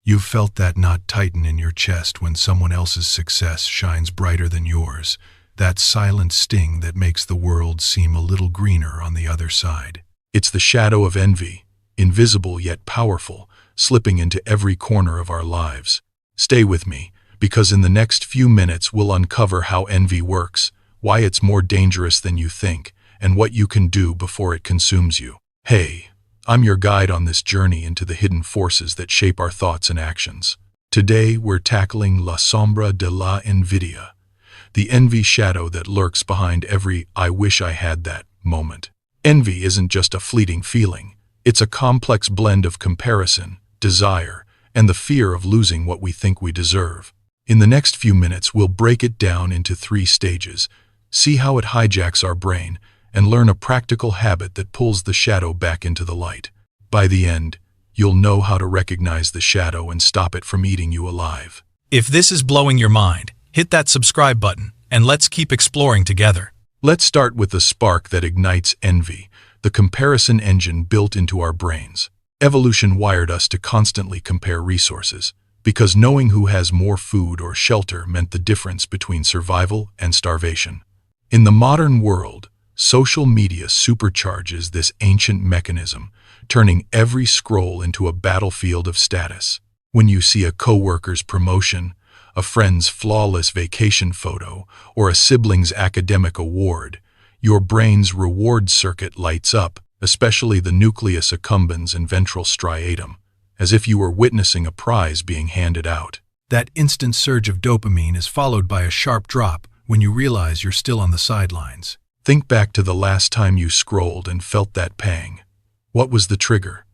You've felt that knot tighten in your chest when someone else's success shines brighter than yours, that silent sting that makes the world seem a little greener on the other side. It's the shadow of envy, invisible yet powerful, slipping into every corner of our lives. Stay with me, because in the next few minutes we'll uncover how envy works, why it's more dangerous than you think, and what you can do before it consumes you. Hey, I'm your guide on this journey into the hidden forces that shape our thoughts and actions. Today we're tackling La Sombra de la Envidia, the envy shadow that lurks behind every "I wish I had that" moment. Envy isn't just a fleeting feeling. It's a complex blend of comparison, desire, and the fear of losing what we think we deserve. In the next few minutes, we'll break it down into 3 stages, see how it hijacks our brain, and learn a practical habit that pulls the shadow back into the light. By the end, you'll know how to recognize the shadow and stop it from eating you alive. If this is blowing your mind, hit that subscribe button, and let's keep exploring together. Let's start with the spark that ignites envy, the comparison engine built into our brains. Evolution wired us to constantly compare resources, because knowing who has more food or shelter meant the difference between survival and starvation. In the modern world, social media supercharges this ancient mechanism, turning every scroll into a battlefield of status. When you see a coworker's promotion, a friend's flawless vacation photo, or a sibling's academic award, your brain's reward circuit lights up, especially the nucleus accumbens and ventral striatum, as if you were witnessing a prize being handed out. That instant surge of dopamine is followed by a sharp drop when you realize you're still on the sidelines. Think back to the last time you scrolled and felt that pang. What was the trigger?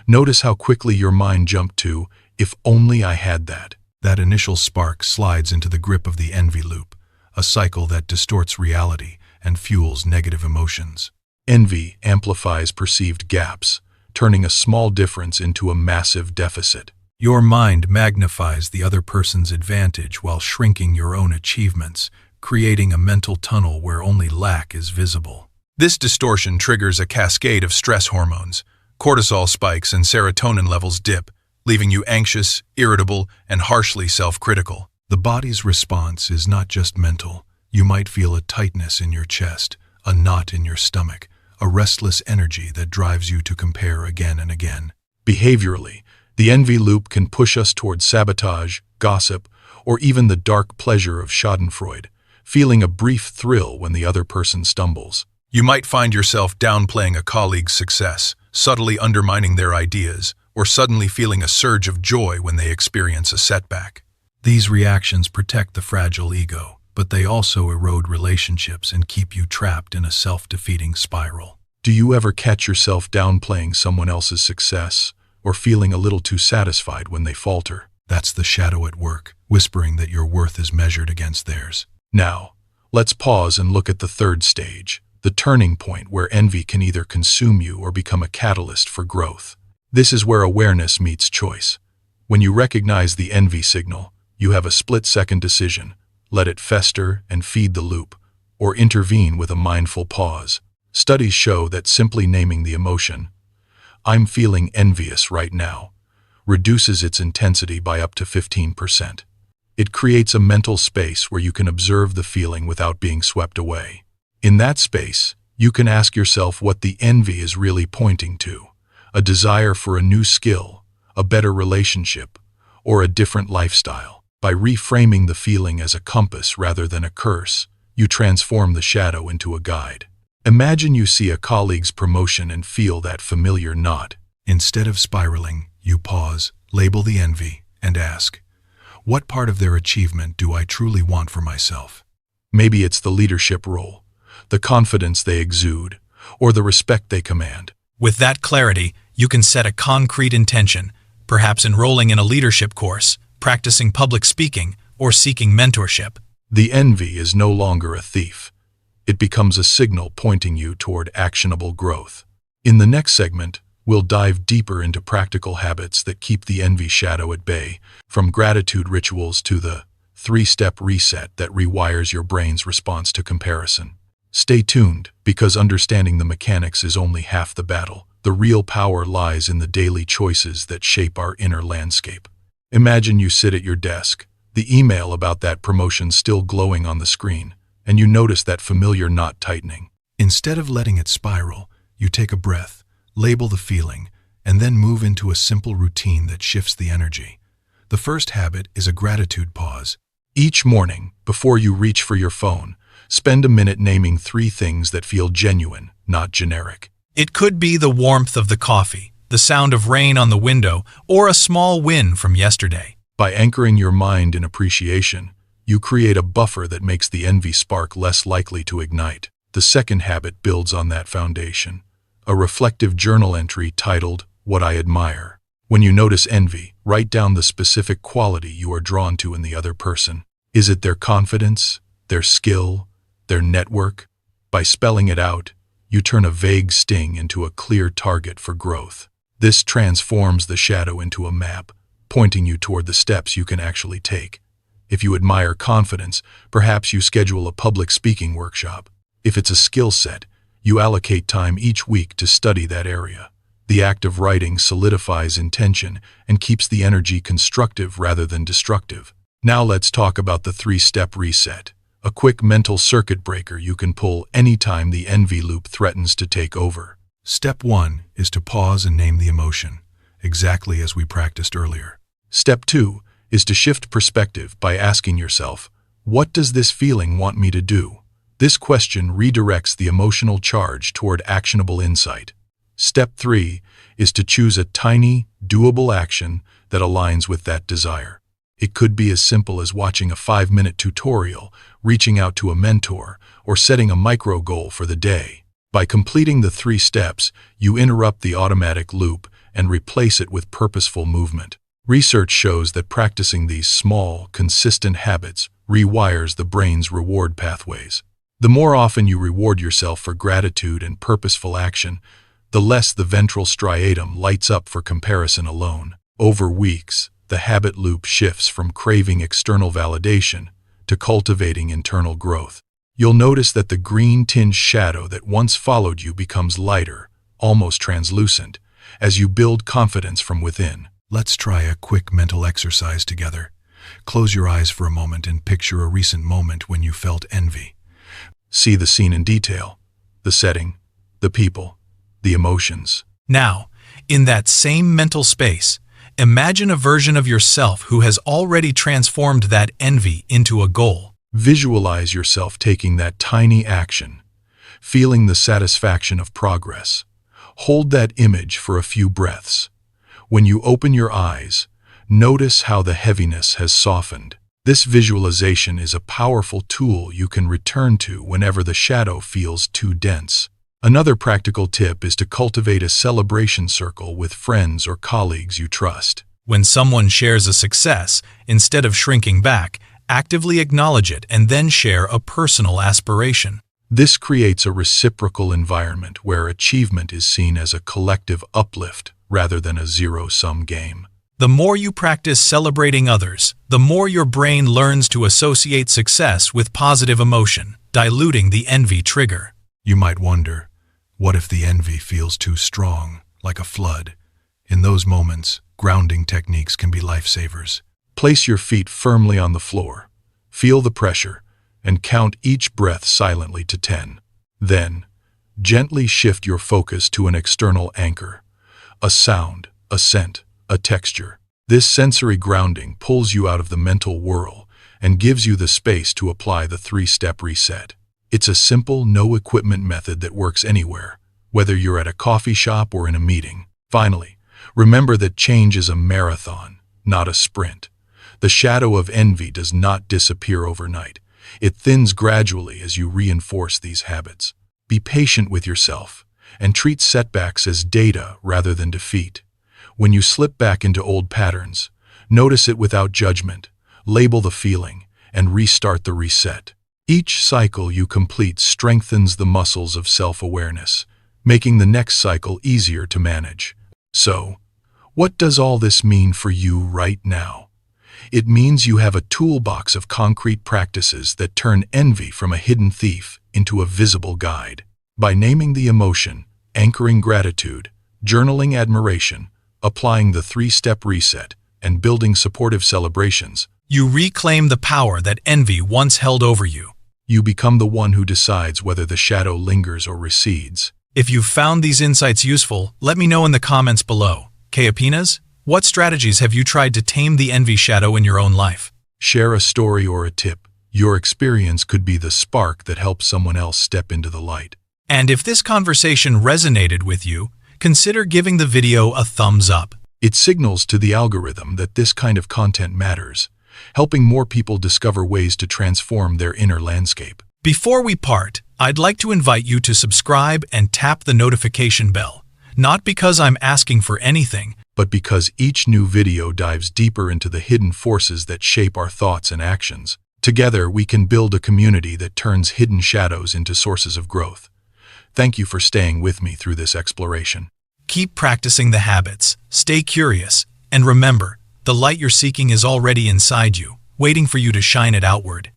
Notice how quickly your mind jumped to, "If only I had that." That initial spark slides into the grip of the envy loop, a cycle that distorts reality and fuels negative emotions. Envy amplifies perceived gaps, turning a small difference into a massive deficit. Your mind magnifies the other person's advantage while shrinking your own achievements, creating a mental tunnel where only lack is visible. This distortion triggers a cascade of stress hormones. Cortisol spikes and serotonin levels dip, leaving you anxious, irritable, and harshly self-critical. The body's response is not just mental. You might feel a tightness in your chest, a knot in your stomach, a restless energy that drives you to compare again and again. Behaviorally, the envy loop can push us towards sabotage, gossip, or even the dark pleasure of Schadenfreude, feeling a brief thrill when the other person stumbles. You might find yourself downplaying a colleague's success, subtly undermining their ideas, or suddenly feeling a surge of joy when they experience a setback. These reactions protect the fragile ego, but they also erode relationships and keep you trapped in a self-defeating spiral. Do you ever catch yourself downplaying someone else's success, or feeling a little too satisfied when they falter? That's the shadow at work, whispering that your worth is measured against theirs. Now, let's pause and look at the 3rd stage, the turning point where envy can either consume you or become a catalyst for growth. This is where awareness meets choice. When you recognize the envy signal, you have a split-second decision: let it fester and feed the loop, or intervene with a mindful pause. Studies show that simply naming the emotion, "I'm feeling envious right now," reduces its intensity by up to 15%. It creates a mental space where you can observe the feeling without being swept away. In that space, you can ask yourself what the envy is really pointing to: a desire for a new skill, a better relationship, or a different lifestyle. By reframing the feeling as a compass rather than a curse, you transform the shadow into a guide. Imagine you see a colleague's promotion and feel that familiar knot. Instead of spiraling, you pause, label the envy, and ask, what part of their achievement do I truly want for myself? Maybe it's the leadership role, the confidence they exude, or the respect they command. With that clarity, you can set a concrete intention, perhaps enrolling in a leadership course, practicing public speaking, or seeking mentorship. The envy is no longer a thief. It becomes a signal pointing you toward actionable growth. In the next segment, we'll dive deeper into practical habits that keep the envy shadow at bay, from gratitude rituals to the 3-step reset that rewires your brain's response to comparison. Stay tuned, because understanding the mechanics is only half the battle. The real power lies in the daily choices that shape our inner landscape. Imagine you sit at your desk, the email about that promotion still glowing on the screen, and you notice that familiar knot tightening. Instead of letting it spiral, you take a breath, label the feeling, and then move into a simple routine that shifts the energy. The first habit is a gratitude pause. Each morning, before you reach for your phone, spend a minute naming 3 things that feel genuine, not generic. It could be the warmth of the coffee, the sound of rain on the window, or a small win from yesterday. By anchoring your mind in appreciation, you create a buffer that makes the envy spark less likely to ignite. The second habit builds on that foundation. A reflective journal entry titled, "What I Admire." When you notice envy, write down the specific quality you are drawn to in the other person. Is it their confidence, their skill, their network? By spelling it out, you turn a vague sting into a clear target for growth. This transforms the shadow into a map, pointing you toward the steps you can actually take. If you admire confidence, perhaps you schedule a public speaking workshop. If it's a skill set, you allocate time each week to study that area. The act of writing solidifies intention and keeps the energy constructive rather than destructive. Now let's talk about the 3-step reset, a quick mental circuit breaker you can pull anytime the envy loop threatens to take over. Step 1 is to pause and name the emotion, exactly as we practiced earlier. Step 2 is to shift perspective by asking yourself, what does this feeling want me to do? This question redirects the emotional charge toward actionable insight. Step 3 is to choose a tiny, doable action that aligns with that desire. It could be as simple as watching a 5-minute tutorial, reaching out to a mentor, or setting a micro goal for the day. By completing the 3 steps, you interrupt the automatic loop and replace it with purposeful movement. Research shows that practicing these small, consistent habits rewires the brain's reward pathways. The more often you reward yourself for gratitude and purposeful action, the less the ventral striatum lights up for comparison alone. Over weeks, the habit loop shifts from craving external validation to cultivating internal growth. You'll notice that the green-tinged shadow that once followed you becomes lighter, almost translucent, as you build confidence from within. Let's try a quick mental exercise together. Close your eyes for a moment and picture a recent moment when you felt envy. See the scene in detail, the setting, the people, the emotions. Now, in that same mental space, imagine a version of yourself who has already transformed that envy into a goal. Visualize yourself taking that tiny action, feeling the satisfaction of progress. Hold that image for a few breaths. When you open your eyes, notice how the heaviness has softened. This visualization is a powerful tool you can return to whenever the shadow feels too dense. Another practical tip is to cultivate a celebration circle with friends or colleagues you trust. When someone shares a success, instead of shrinking back, actively acknowledge it and then share a personal aspiration. This creates a reciprocal environment where achievement is seen as a collective uplift rather than a zero-sum game. The more you practice celebrating others, the more your brain learns to associate success with positive emotion, diluting the envy trigger. You might wonder, what if the envy feels too strong, like a flood? In those moments, grounding techniques can be lifesavers. Place your feet firmly on the floor, feel the pressure, and count each breath silently to 10. Then, gently shift your focus to an external anchor, a sound, a scent, a texture. This sensory grounding pulls you out of the mental whirl and gives you the space to apply the 3-step reset. It's a simple, no-equipment method that works anywhere, whether you're at a coffee shop or in a meeting. Finally, remember that change is a marathon, not a sprint. The shadow of envy does not disappear overnight. It thins gradually as you reinforce these habits. Be patient with yourself and treat setbacks as data rather than defeat. When you slip back into old patterns, notice it without judgment, label the feeling, and restart the reset. Each cycle you complete strengthens the muscles of self-awareness, making the next cycle easier to manage. So, what does all this mean for you right now? It means you have a toolbox of concrete practices that turn envy from a hidden thief into a visible guide. By naming the emotion, anchoring gratitude, journaling admiration, applying the 3-step reset, and building supportive celebrations. You reclaim the power that envy once held over you. You become the one who decides whether the shadow lingers or recedes. If you've found these insights useful, let me know in the comments below. Kayapinas, what strategies have you tried to tame the envy shadow in your own life? Share a story or a tip. Your experience could be the spark that helps someone else step into the light. And if this conversation resonated with you, consider giving the video a thumbs up. It signals to the algorithm that this kind of content matters, helping more people discover ways to transform their inner landscape. Before we part, I'd like to invite you to subscribe and tap the notification bell, not because I'm asking for anything, but because each new video dives deeper into the hidden forces that shape our thoughts and actions. Together, we can build a community that turns hidden shadows into sources of growth. Thank you for staying with me through this exploration. Keep practicing the habits, stay curious, and remember, the light you're seeking is already inside you, waiting for you to shine it outward.